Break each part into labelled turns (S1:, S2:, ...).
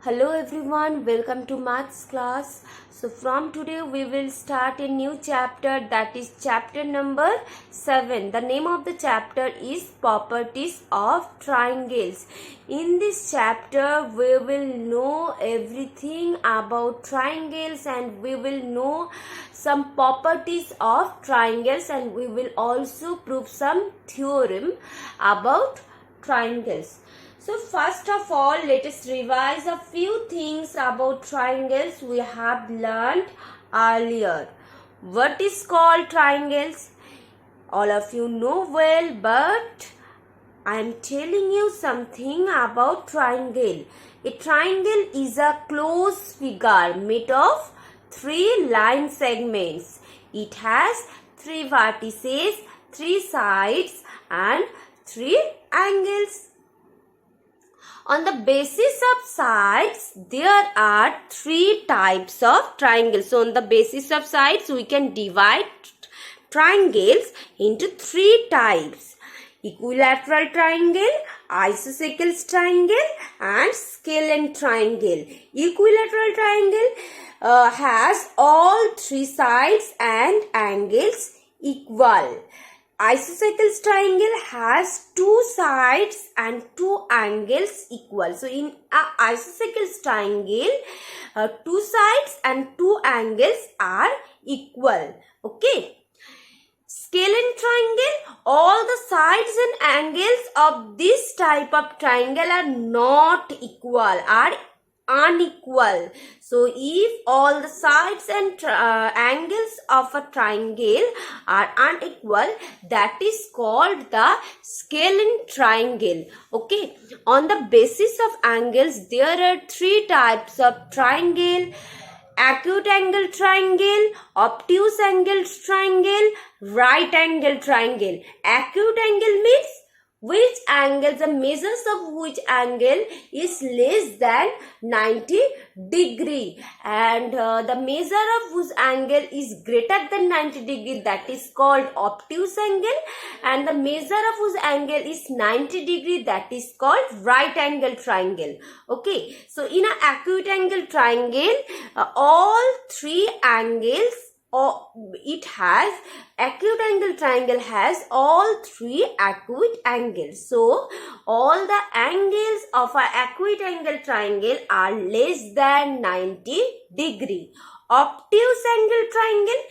S1: Hello everyone, welcome to maths class. So from today we will start a new chapter, that is chapter number 7. The name of the chapter is properties of triangles. In this chapter we will know everything about triangles and we will know some properties of triangles and we will also prove some theorem about triangles. So first of all, let us revise a few things about triangles we have learned earlier. What is called triangles? All of you know well, but I am telling you something about triangle. A triangle is a closed figure made of 3 line segments. It has 3 vertices, 3 sides and 3 angles. On the basis of sides, there are 3 types of triangles. So, on the basis of sides, we can divide triangles into 3 types. Equilateral triangle, isosceles triangle and scalene triangle. Equilateral triangle has all 3 sides and angles equal. Isosceles triangle has 2 sides and 2 angles equal. So, in an isosceles triangle, 2 sides and 2 angles are equal. Okay. Scalene triangle, all the sides and angles of this type of triangle are not equal, are unequal. So, if all the sides and angles of a triangle are unequal, that is called the scalene triangle. Okay. On the basis of angles, there are 3 types of triangle: acute angle triangle, obtuse angle triangle, right angle triangle. Acute angle means which angle, the measures of which angle is less than 90 degree, and the measure of whose angle is greater than 90 degree, that is called obtuse angle, and the measure of whose angle is 90 degree, that is called right angle triangle. Okay, so in an acute angle triangle, all 3 angles, it has acute angle triangle has all 3 acute angles. So, all the angles of an acute angle triangle are less than 90 degree. Obtuse angle triangle,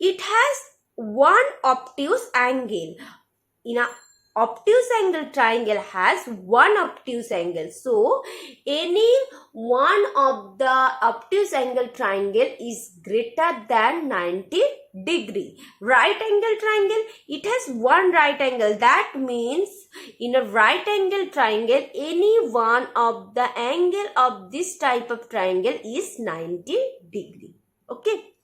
S1: it has 1 obtuse angle. In a obtuse angle triangle has 1 obtuse angle. So, any one of the obtuse angle triangle is greater than 90 degree. Right angle triangle, it has 1 right angle. That means in a right angle triangle, any one of the angle of this type of triangle is 90 degree. Okay.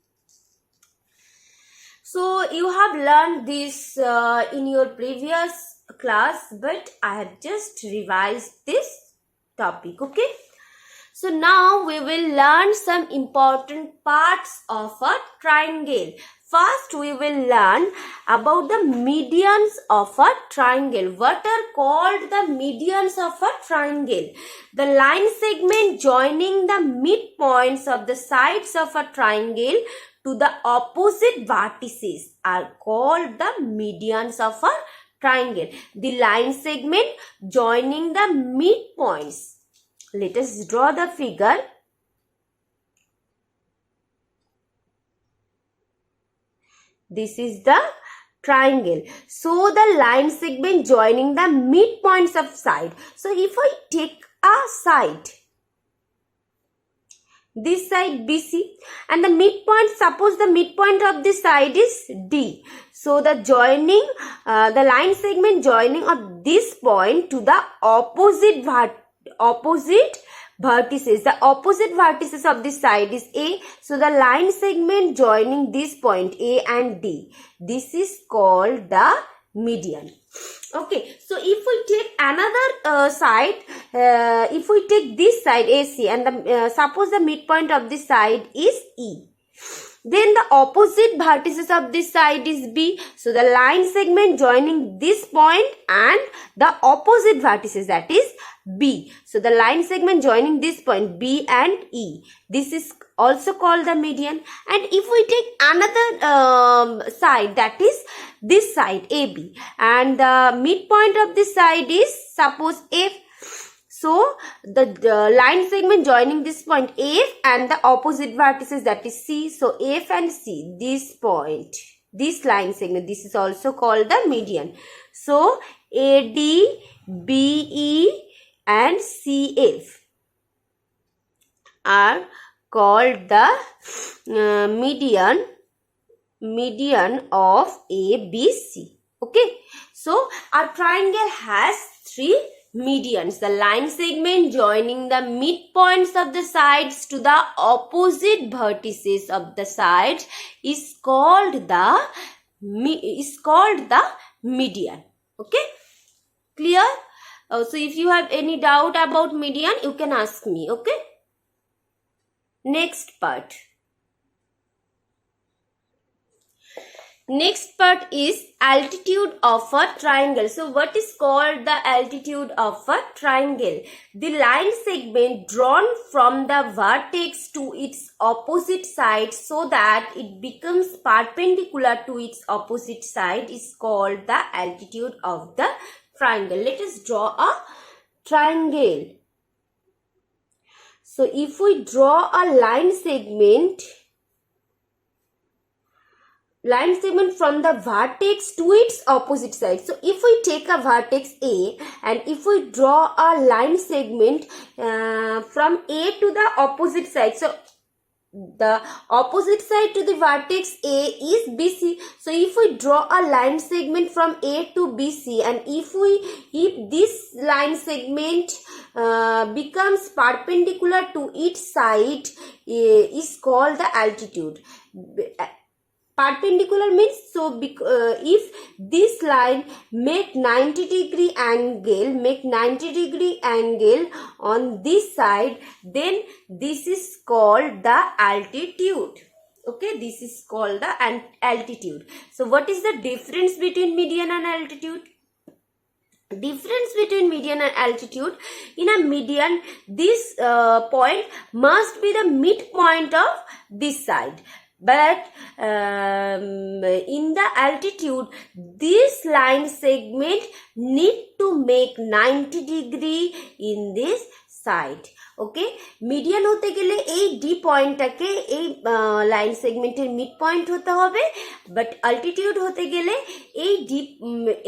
S1: So, you have learned this in your previous class, but I have just revised this topic. Okay. So, now we will learn some important parts of a triangle. First, we will learn about the medians of a triangle. What are called the medians of a triangle? The line segment joining the midpoints of the sides of a triangle to the opposite vertices are called the medians of a triangle. The line segment joining the midpoints. Let us draw the figure. This is the triangle. So, the line segment joining the midpoints of side. So, if I take a side, this side BC, and the midpoint, suppose the midpoint of this side is D. So, the joining, the line segment joining of this point to the opposite vertices. The opposite vertices of this side is A. So, the line segment joining this point A and D. This is called the median. Okay, so if we take another side, if we take this side AC and the suppose the midpoint of this side is E, then the opposite vertices of this side is B. So, the line segment joining this point and the opposite vertices, that is B. So the line segment joining this point B and E, this is also called the median. And if we take another side, that is this side AB, and the midpoint of this side is suppose F. So the line segment joining this point F and the opposite vertices, that is C. So F and C, this point, this line segment, this is also called the median. So AD, BE and CF are called the median of ABC. Okay. So our triangle has three medians. The line segment joining the midpoints of the sides to the opposite vertices of the sides is called the median. Okay, clear? So if you have any doubt about median, you can ask me. Okay, next part. Next part is altitude of a triangle. So what is called the altitude of a triangle? The line segment drawn from the vertex to its opposite side so that it becomes perpendicular to its opposite side is called the altitude of the triangle. Let us draw a triangle. So if we draw a line segment from the vertex to its opposite side. So if we take a vertex A and if we draw a line segment from A to the opposite side, so the opposite side to the vertex A is BC. So if we draw a line segment from A to BC, and if this line segment becomes perpendicular to its side is called the altitude. Perpendicular means, so if this line make 90 degree angle on this side, then this is called the altitude. Okay, this is called the altitude. So what is the difference between median and altitude? Difference between median and altitude: in a median, this point must be the midpoint of this side. But in the altitude, this line segment need to make 90 degree in this side. Okay, median হতে গেলে এই D পয়েন্টটাকে এই line সেগমেন্টের mid point হতে হবে, but altitude হতে গেলে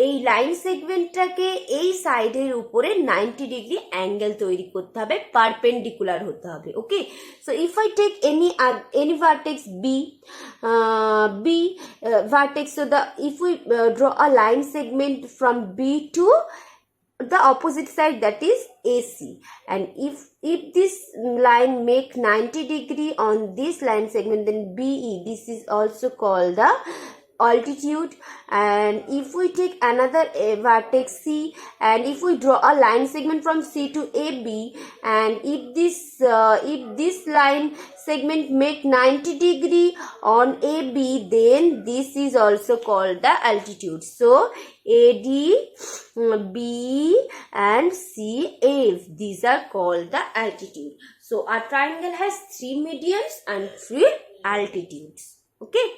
S1: এই লাইন সেগমেন্টটাকে এই সাইডের উপরে 90 ডিগ্রি অ্যাঙ্গেল তৈরি করতে হবে, পারপেন্ডিকুলার হতে হবে। Okay, so if I take any vertex B vertex, so if we draw a line segment from B to the opposite side, that is AC, and if this line make 90 degree on this line segment, then BE, this is also called the altitude. And if we take another vertex C, and if we draw a line segment from C to AB, and if this line segment make 90 degree on AB, then this is also called the altitude. So AD, B and CF, these are called the altitude. So our triangle has 3 medians and 3 altitudes. Okay,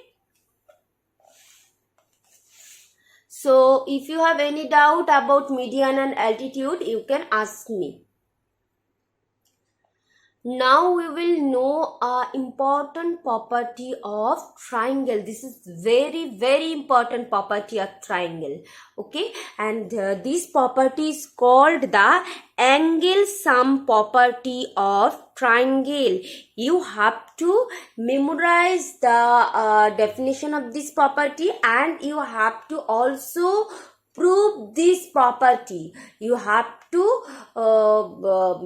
S1: so if you have any doubt about median and altitude, you can ask me. Now we will know an important property of triangle. This is very, very important property of triangle. Okay, and this property is called the angle sum property of triangle. You have to memorize the definition of this property, and you have to also prove this property. You have to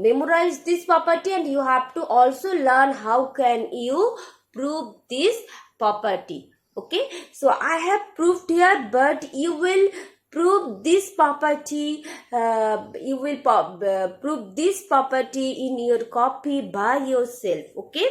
S1: memorize this property, and you have to also learn how can you prove this property. Okay, so I have proved here, but you will prove this property. Prove this property in your copy by yourself. Okay,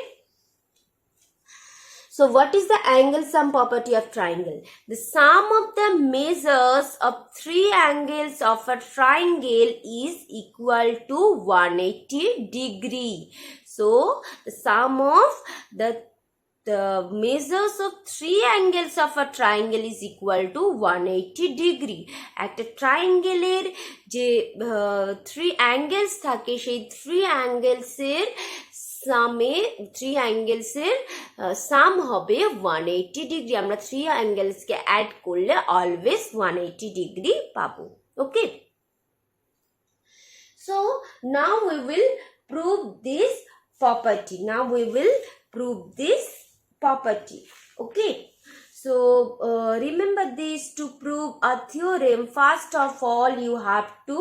S1: So what is the angle sum property of triangle? The sum of the measures of three angles of a triangle is equal to 180 degree. So the sum of the measures of three angles of a triangle is equal to 180 degree. একটা ট্রায়াঙ্গেলের যে three angles থাকে সেই three অ্যাঙ্গেলসের সাম হবে 180 degree. আমরা three অ্যাঙ্গেলসকে add করলে always 180 degree পাবো। ওকে, so now we will prove this property. Okay, so remember this: to prove a theorem, first of all you have to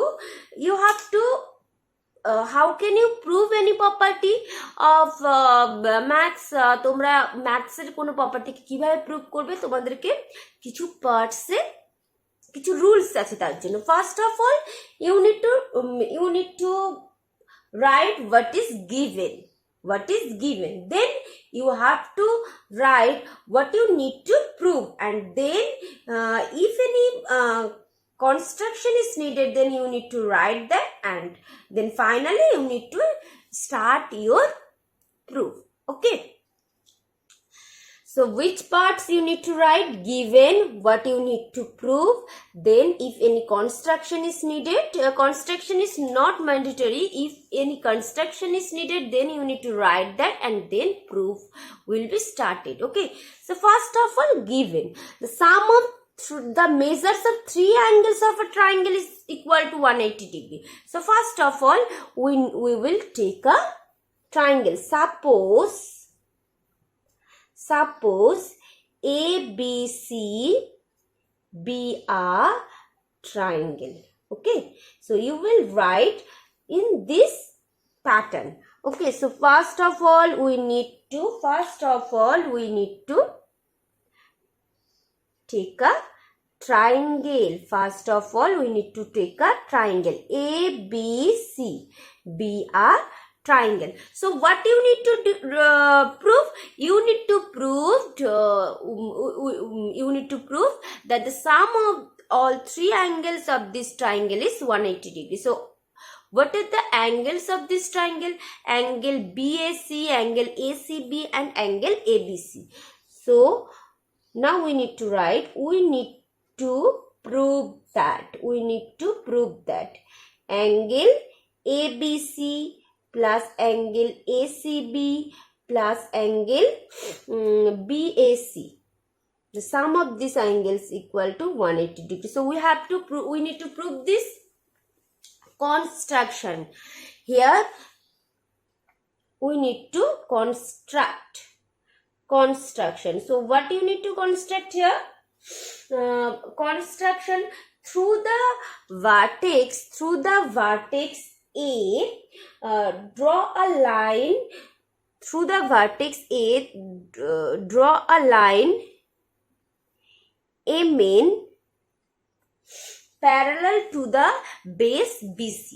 S1: how can you prove any property of maths? তোমরা ম্যাথসের কোনো প্রপার্টিকে কিভাবে prove করবে, তোমাদেরকে কিছু পার্টসে কিছু rules আছে তার জন্য। First of all you need to write what is given. Then you have to write what you need to prove, and then if any construction is needed, then you need to write that, and then finally you need to start your proof. Okay, so which parts you need to write? Given, what you need to prove, then if any construction is needed. Construction is not mandatory. If any construction is needed, then you need to write that, and then proof will be started. Okay, so first of all, given the sum of the measures of three angles of a triangle is equal to 180 degree. So first of all, we will take a triangle. Suppose ABC be a triangle. Okay, so you will write in this pattern. Okay, so first of all we need to take a triangle. ABC be a triangle. So what you need to prove? You need to prove that the sum of all three angles of this triangle is 180 degree. So what are the angles of this triangle? Angle BAC, angle ACB, and angle ABC. So now we need to write, we need to prove that angle ABC plus angle ACB plus angle BAC, the sum of these angles equal to 180 degree. So we need to prove this construction. Here we need to construction. So what you need to construct here? Construction through the vertex A. Draw a line through the vertex A. Draw a line MN parallel to the base BC.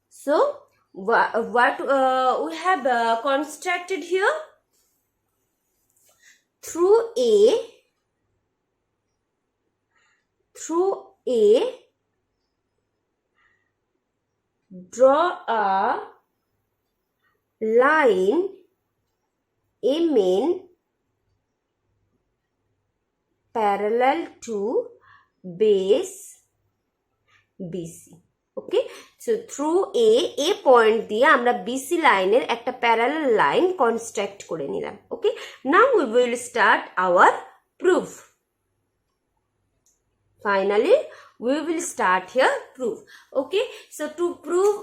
S1: So what we have constructed here? Through A draw a line MN parallel to base BC. Okay, so through A point দিয়ে আমরা BC লাইনের একটা parallel line construct করে নিলাম। Okay, now we will start our proof. Finally we will start here proof. Okay, so to prove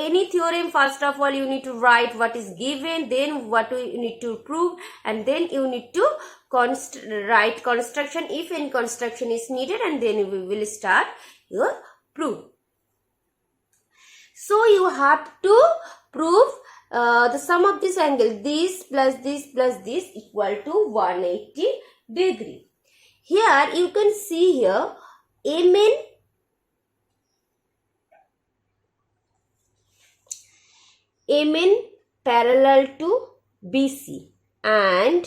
S1: any theorem, first of all you need to write what is given, then what you need to prove, and then you need to write construction if any construction is needed, and then we will start your proof. So you have to prove the sum of this angle, this plus this plus this equal to 180 degree. Here you can see here MN parallel to BC and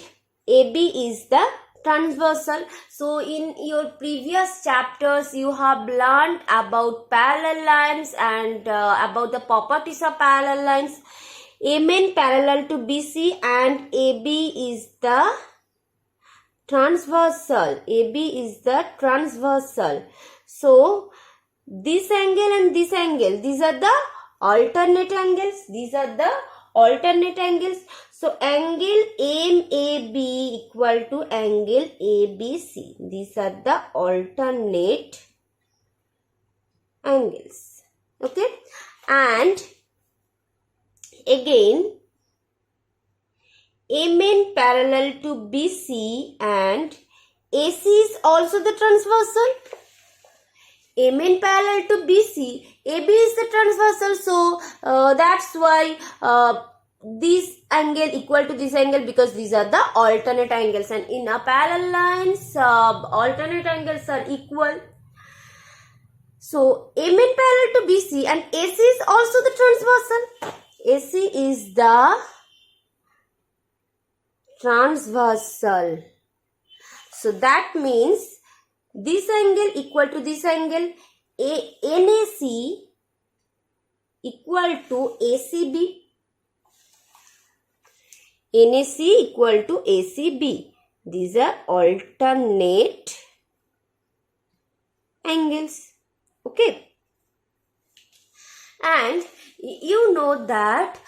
S1: AB is the transversal. So in your previous chapters you have learned about parallel lines and about the properties of parallel lines. MN parallel to BC and AB is the transversal. AB is the transversal. So this angle and this angle, these are the alternate angles. These are the alternate angles. So angle MAB equal to angle ABC. These are the alternate angles. Okay. And again, MN parallel to BC and AC is also the transversal. MN parallel to BC, AB is the transversal, so that's why this angle equal to this angle, because these are the alternate angles, and in a parallel lines alternate angles are equal. So MN parallel to BC and AC is also the transversal. AC is the transversal. So that means this angle equal to this angle, NAC equal to ACB. NAC equal to ACB. These are alternate angles. Okay. And you know that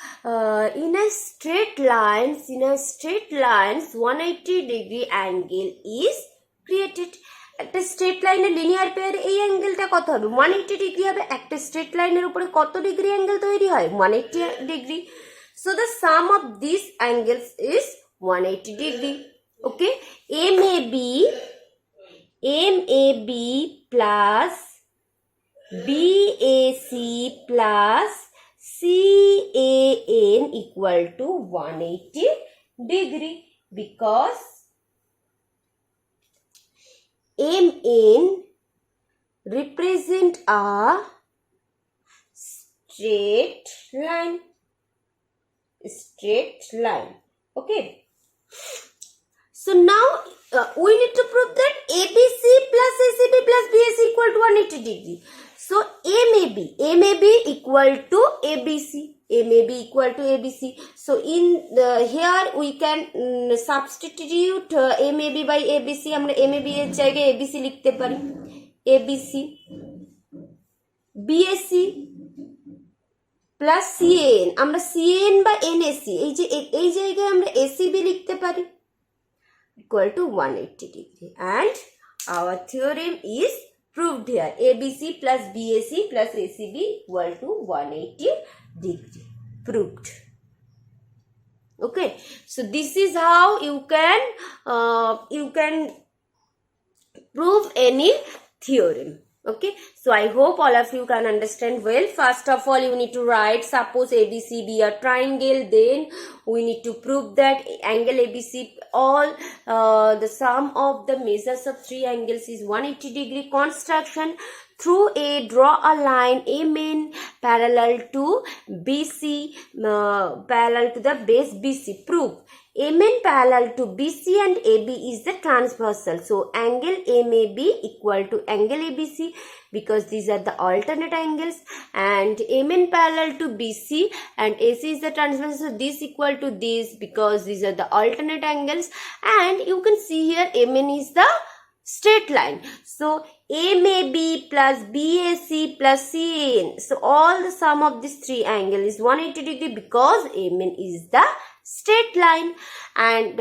S1: in a straight lines 180 degree angle is created. একটা straight লাইনের linear পেয়ারে এই অ্যাঙ্গেলটা কত হবে 180 degree হবে একটা straight লাইনের উপরে কত ডিগ্রি অ্যাঙ্গেল তৈরি হয় 180 degree so the sum of these angles is 180 degree okay MAB plus BAC plus CAN equal to 180 degree because MN represent a straight line. Okay. So now we need to prove that ABC plus ACB plus BAC equal to 180 degree. So MAB equal to ABC. MAB equal to ABC. So in here we can substitute MAB by ABC. আমরা MAB এর জায়গায় ABC লিখতে পারি. ABC BAC plus CAN. আমরা CAN বা NAC এই জায়গায় আমরা ACB লিখতে পারি. Equal to 180 degree. And our theorem is proved here. ABC plus BAC plus ACB equal to 180 degree. Proved. Okay. So this is how you can prove any theorem. Okay. So I hope all of you can understand well. First of all, you need to write suppose ABCD a triangle. Then we need to prove that angle ABC all the sum of the measures of three angles is 180 degree. Construction through A, draw a line MN parallel to BC, parallel to the base BC. Prove MN parallel to BC and AB is the transversal. So angle MAB equal to angle ABC because these are the alternate angles, and MN parallel to BC and AC is the transversal. So this equal to this because these are the alternate angles, and you can see here MN is the straight line. So MAB plus BAC plus CAN. So all the sum of these three angle is 180 degree because MN is the straight line. And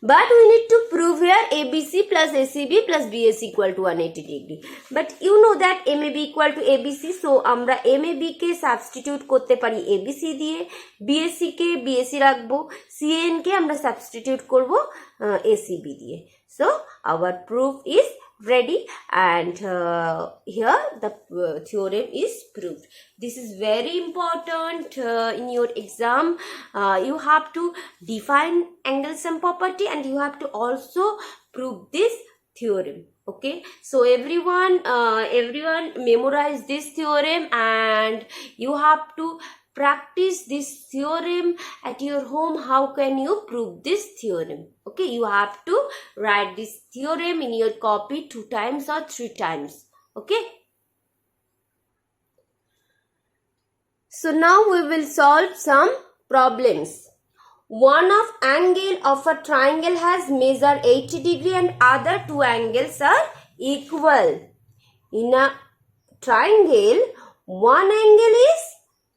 S1: but we need to prove here ABC plus ACB plus BAC equal to 180 degree. But you know that MAB equal to ABC. So আমরা MAB কে substitute করতে পারি ABC দিয়ে, BAC কে BAC রাখবো, CAN কে আমরা substitute করব ACB দিয়ে. So our proof is ready, and here the theorem is proved. This is very important in your exam. You have to define angle sum property and you have to also prove this theorem. Okay, so everyone memorize this theorem and you have to practice this theorem at your home. How can you prove this theorem? Okay, you have to write this theorem in your copy 2 times or 3 times. Okay. So now we will solve some problems. One of angle of a triangle has measured 80 degree and other 2 angles are equal. In a triangle, one angle is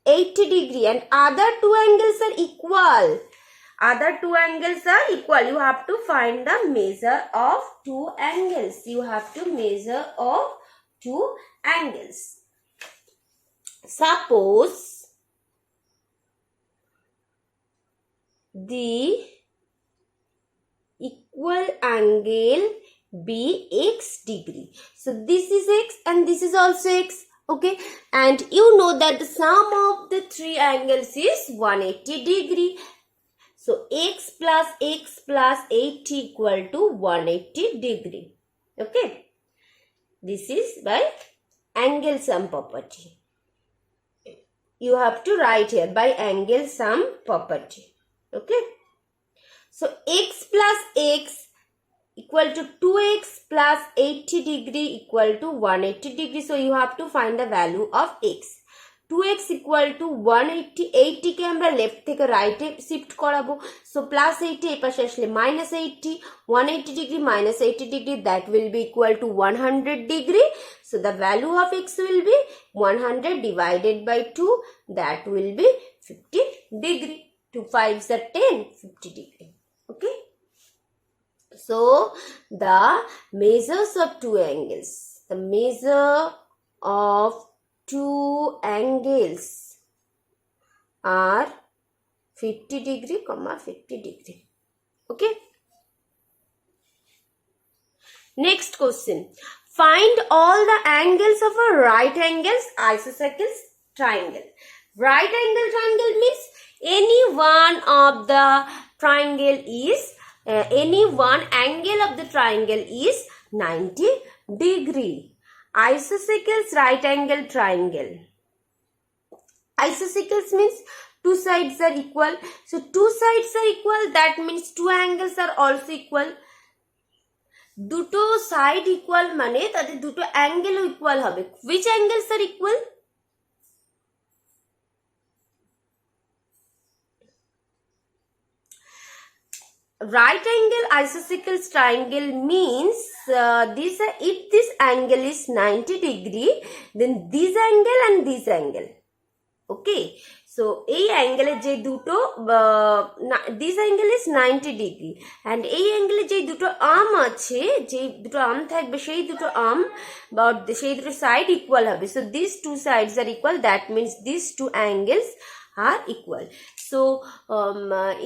S1: 80 degree and other 2 angles are equal. Other 2 angles are equal. You have to find the measure of 2 angles. You have to measure of 2 angles. Suppose the equal angle be x degree. So this is x and this is also x. Okay, and you know that the sum of the 3 angles is 180 degree. So x plus 80 equal to 180 degree. Okay, this is by angle sum property. You have to write here by angle sum property. Okay, so x plus x equal to 2x plus 80 degree equal to 180 degree. So you have to find the value of x. 2x equal to 180. 80 के हमरा left থেকে right shift कराबो. So plus 80 ए पाशे আসলে minus 80. 180 degree minus 80 degree, that will be equal to 100 degree. So the value of x will be 100 divided by 2. That will be 50 degree. 2 5s are 10. 50 degree. Okay. So the measures of 2 angles. The measure of 2 angles are 50 degree, 50 degree. Okay. Next question. Find all the angles of a right angles isosceles triangle. Right angle triangle means any one of the triangle is any one angle of the triangle is 90 degree. Isosceles right angle triangle. Isosceles means 2 sides are equal. So 2 sides are equal, that means 2 angles are also equal. দুটো side equal মানে তাদের দুটো angle equal হবে. Which angles are equal? Right angle isosceles triangle means if this angle is 90 degree, then this angle and this angle. Okay, so এই angle যে দুটো this angle is 90 degree and এই angle যে দুটো arm আছে, যে দুটো arm থাকবে সেই দুটো arm বা সেই দুটো side equal হবে. So these 2 sides are equal, that means these 2 angles are equal. So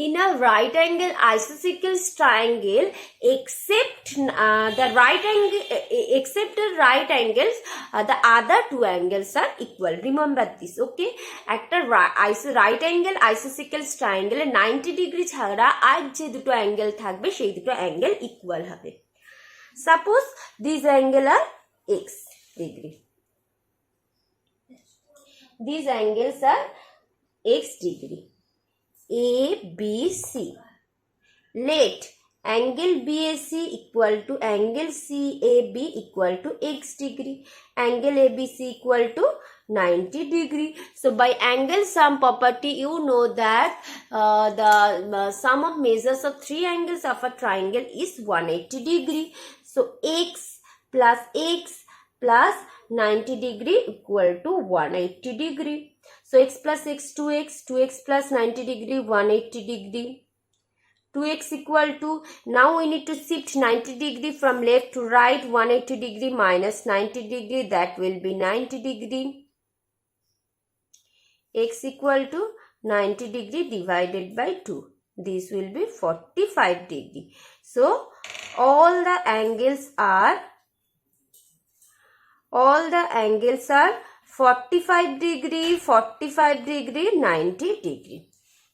S1: in a right angle isosceles triangle, except the right angles, the other 2 angles are equal. Remember this. Okay, একটা right angle isosceles triangle 90 degree ছাড়া আর যে দুটো angle থাকবে সেই দুটো angle equal হবে. Suppose these angle are x degree. These angles are x degree. A, B, C. Let angle BAC equal to angle CAB equal to x degree. Angle ABC equal to 90 degree. So by angle sum property, you know that the sum of measures of 3 angles of a triangle is 180 degree. So x plus 90 degree equal to 180 degree. So x plus x 2x plus 90 degree 180 degree. 2x equal to, now we need to shift 90 degree from left to right. 180 degree minus 90 degree, that will be 90 degree. X equal to 90 degree divided by 2. This will be 45 degree. So all the angles are 45 degree, 90 degree.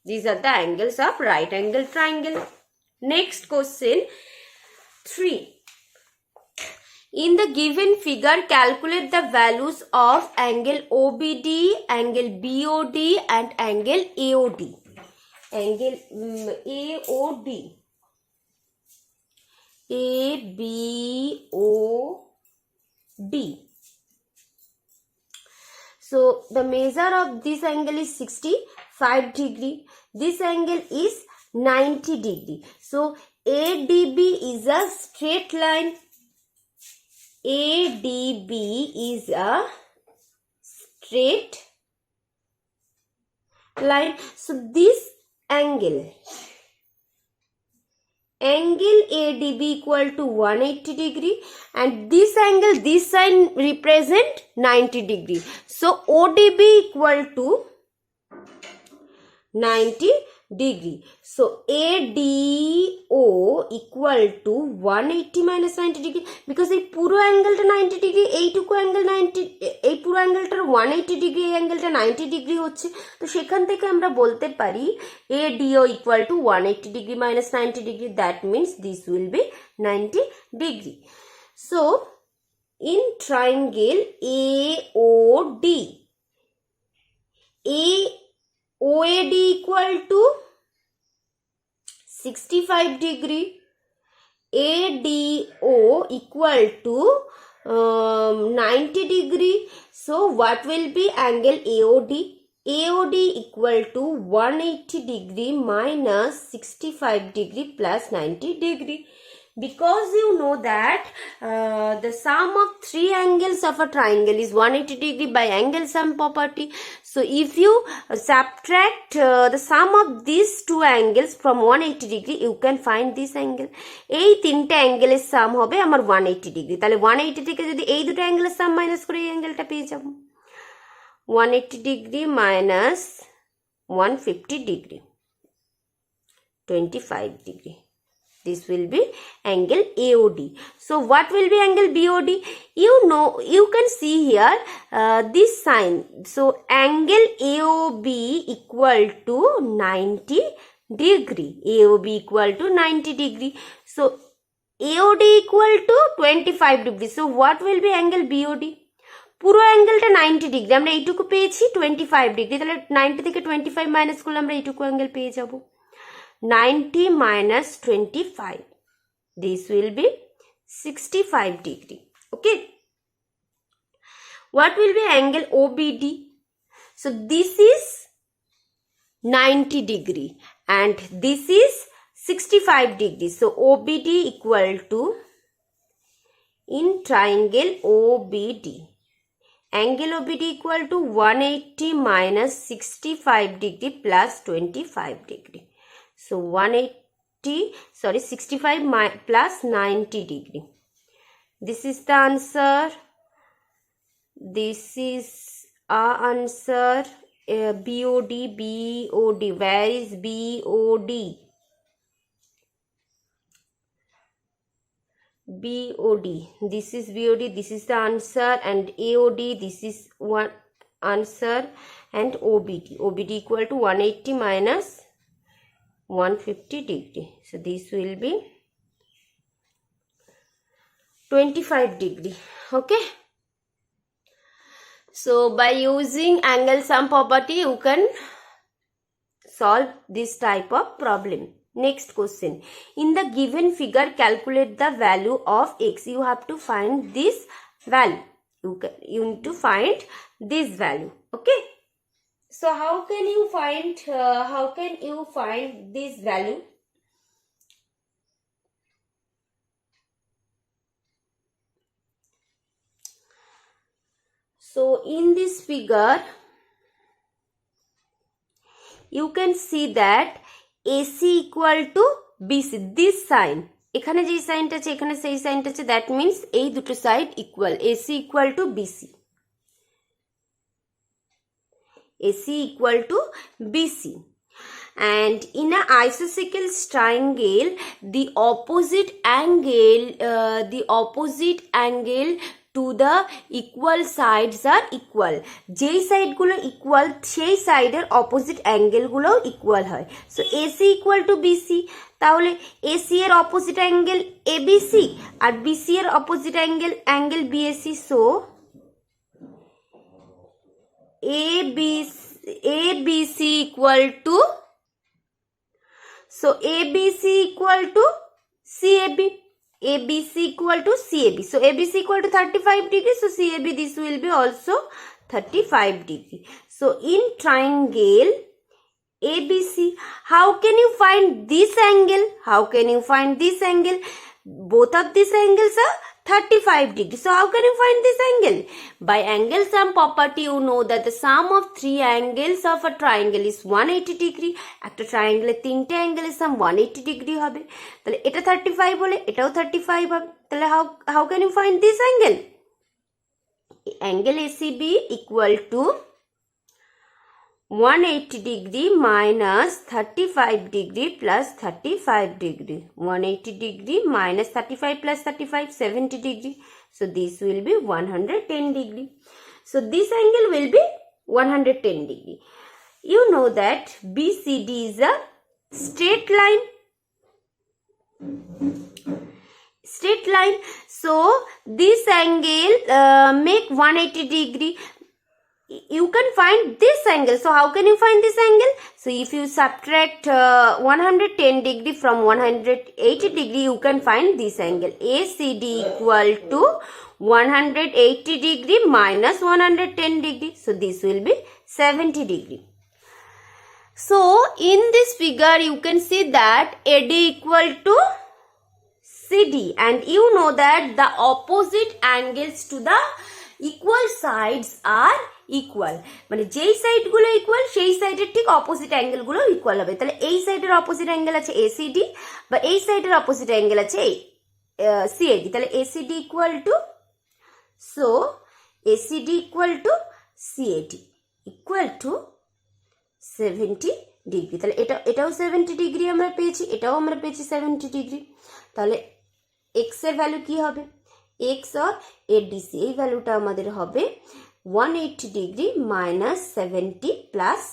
S1: These are the angles of right angle triangle. Next question 3. In the given figure, calculate the values of angle OBD, angle BOD and angle AOD. Angle AOD. ABOD. So the measure of this angle is 65 degree. This angle is 90 degree. So ADB is a straight line. ADB is a straight line. So this angle ADB equal to 180 degree, and this angle, this sign represent 90 degree. So ODB equal to 90 degree. So ADO equal to 180 minus 90 degree, because এই পুরো অ্যাঙ্গেলটা 90 degree, এইটুকু angle 90, এই পুরো অ্যাঙ্গেলটার 180 degree, এই অ্যাঙ্গেলটা 90 degree হচ্ছে। তো সেখান থেকে আমরা বলতে পারি ADO equal to 180 degree minus 90 degree. That means this will be 90 degree. So in triangle AOD, OAD equal to 65 degree, ADO equal to 90 degree. So what will be angle AOD? AOD equal to 180 degree minus 65 degree plus 90 degree. Because you know that the sum of three angles of a triangle is 180 degree by angle sum property. So if you subtract the sum of these two angles from 180 degree, you can find this angle. এই তিনটে অ্যাঙ্গেলের সাম হবে আমার 180 degree. তাহলে 180 থেকে যদি এই দুটো অ্যাঙ্গেলের সাম minus করে এই অ্যাঙ্গেলটা পেয়ে যাব। 180 degree minus 150 degree, 25 degree. This will be angle AOD. So what will be angle BOD? You know, you can see here this sign. So angle AOB equal to 90 degree. AOB equal to 90 degree. So AOD equal to 25 degree. So what will be angle BOD? পুরো অ্যাঙ্গেলটা 90 degree, আমরা এইটুকু পেয়েছি 25 degree. তাহলে 90 থেকে 25 minus করলে আমরা এইটুকু angle পেয়ে যাব। 90 minus 25, this will be 65 degree. Okay, what will be angle OBD? So this is 90 degree and this is 65 degree. So OBD equal to, in triangle OBD, angle OBD equal to 180 minus 65 degree plus 25 degree. So 65 plus 90 degree. This is the answer. This is our answer. BOD. Where is BOD? BOD. This is BOD. This is the answer. And AOD. This is one answer. And OBD. OBD equal to 180 minus 150 degree. So this will be 25 degree. Okay. So by using angle sum property, you can solve this type of problem. Next question. In the given figure, calculate the value of x. You have to find this value. You need to find this value. Okay. So how can you find this value? So in this figure, you can see that AC equal to BC. This sign, এখানে যে সাইনটা আছে এখানে সেই সাইনটা আছে, that means এই দুটো side equal. AC equal to BC. AC equal to BC. And in an isosceles triangle, the opposite angle to the equal sides are equal. যেই সাইডগুলো ইকুয়াল সেই সাইডের অপোজিট অ্যাঙ্গেলগুলোও ইকুয়াল হয়। So AC equal to BC, তাহলে AC এর opposite angle ABC আর BC এর opposite angle BAC. So ABC equal to, so ABC equal to CAB. ABC equal to CAB. So ABC equal to 35 degree. So CAB, this will be also 35 degree. So in triangle ABC, how can you find this angle? How can you find this angle? Both of these angles are 35 degree. So how can you find this angle? By angle sum property, you know that the sum of three angles of a triangle is 180 degree. একটা triangle তিনটে angle এর sum 180 degree হবে। তাহলে এটা 35 হলে এটাও 35 হবে। তাহলে how can you find this angle? Angle ACB equal to 180 degree minus 35 degree plus 35 degree. 180 degree minus 35 plus 35, 70 degree. So this will be 110 degree. So this angle will be 110 degree. You know that BCD is a straight line. Straight line. So this angle make 180 degree. You can find this angle. So how can you find this angle? So if you subtract 110 degree from 180 degree, you can find this angle. ACD equal to 180 degree minus 110 degree. So this will be 70 degree. So in this figure, you can see that AD equal to CD, and you know that the opposite angles to the equal sides are equal, মানে যেই সাইডগুলো equal সেই সাইডের ঠিক opposite অ্যাঙ্গেলগুলো equal হবে। তাহলে এই সাইডের অপোজিট অ্যাঙ্গেল আছে এসিডি, বা এই সাইডের অপোজিট অ্যাঙ্গেল আছে সিএডি। তাহলে ACD equal to, so ACD equal to CAD equal to 70 degree. তাহলে এটাও 70 ডিগ্রি আমরা পেয়েছি, এটাও আমরা পেয়েছি 70 ডিগ্রি। তাহলে এক্স এর ভ্যালু কি হবে? এক্স আর এডিসি এই ভ্যালুটা আমাদের হবে 180 degree minus 70 plus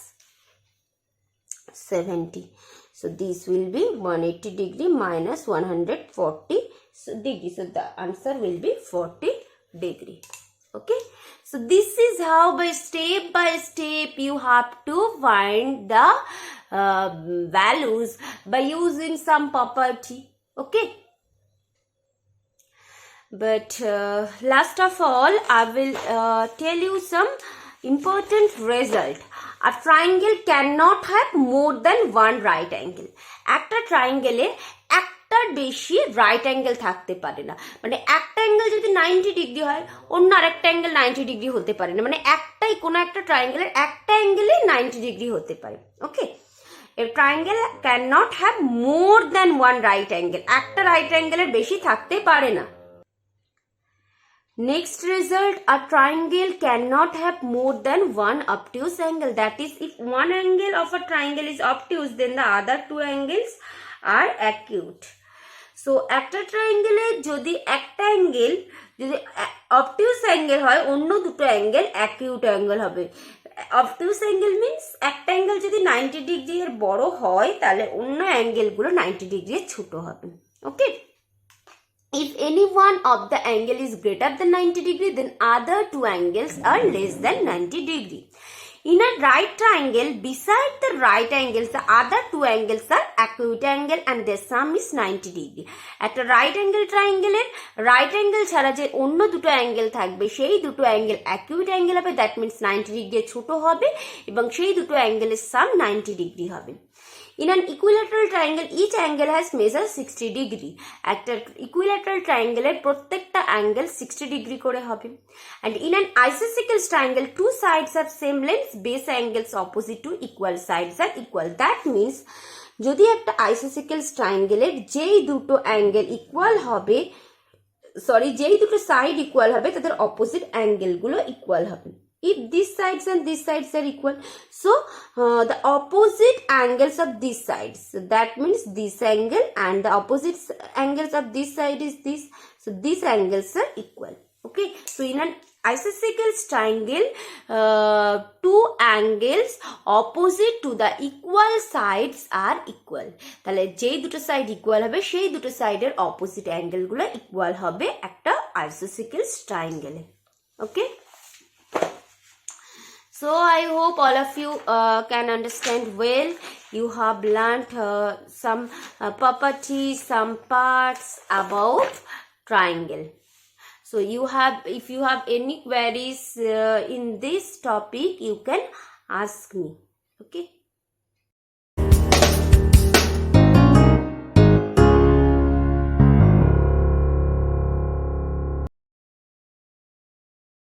S1: 70. So this will be 180 degree minus 140 degree. So the answer will be 40 degree. Okay. So this is how by step you have to find the values by using some property. Okay. But last of all, I will tell you some important result. A triangle cannot have more than one right angle. একটা triangle একটার বেশি right angle থাকতে পারে না। মানে একটা angle যদি 90 degree হয়, অন্য আরেকটা অ্যাঙ্গেল 90 ডিগ্রি হতে পারে না। মানে একটাই কোনো একটা ট্রায়াঙ্গেলের একটা অ্যাঙ্গেলে 90 ডিগ্রি হতে পারে। ওকে, A triangle cannot have more than one right angle. একটা right angle এর বেশি থাকতে পারে না। Next result, a triangle cannot have more than one obtuse angle. That is, if one angle of a triangle is obtuse, then the other two angles are acute. So, একটা triangle যদি একটা angle যদি obtuse angle হয়, অন্য দুটো angle acute angle হবে। obtuse angle means একটা angle যদি 90 ডিগ্রি এর বড় হয়, তাহলে অন্য angle গুলো 90 ডিগ্রি এর ছোট হবে। Okay? If any one of the angle is greater than 90 degree, then other two angles are less than 90 degree. In a right triangle, beside the right angles, the other two angles are acute angle and their sum is 90 degree. একটা right angle triangle এর right angle ছাড়া যে অন্য দুটো angle থাকবে, সেই দুটো angle acute angle হবে, that means 90 degree ছোট হবে, এবং সেই দুটো অ্যাঙ্গেলের sum 90 degree হবে। In an equilateral triangle, each angle has measure 60 degree. একটা equilateral triangle এর প্রত্যেকটা angle 60 degree করে হবে। And in an isosceles triangle, two sides have same length, base angles opposite to equal sides are equal. That means যদি একটা isosceles triangle এর যেই দুটো angle equal হবে, যেই দুটো side equal হবে, তাদের opposite angle গুলো equal হবে। If these sides and these sides are equal, so the opposite angles of these sides, so that means this angle and the opposite angles of this side is this, so these angles are equal. Okay, so in an isosceles triangle, two angles opposite to the equal sides are equal. তাহলে যেই দুটো side equal হবে সেই দুটো সাইডের opposite অ্যাঙ্গেলগুলো equal হবে একটা isosceles triangle. Okay. So I hope all of you can understand well. You have learnt some properties, some parts about triangle. So if you have any queries in this topic, you can ask me. Okay.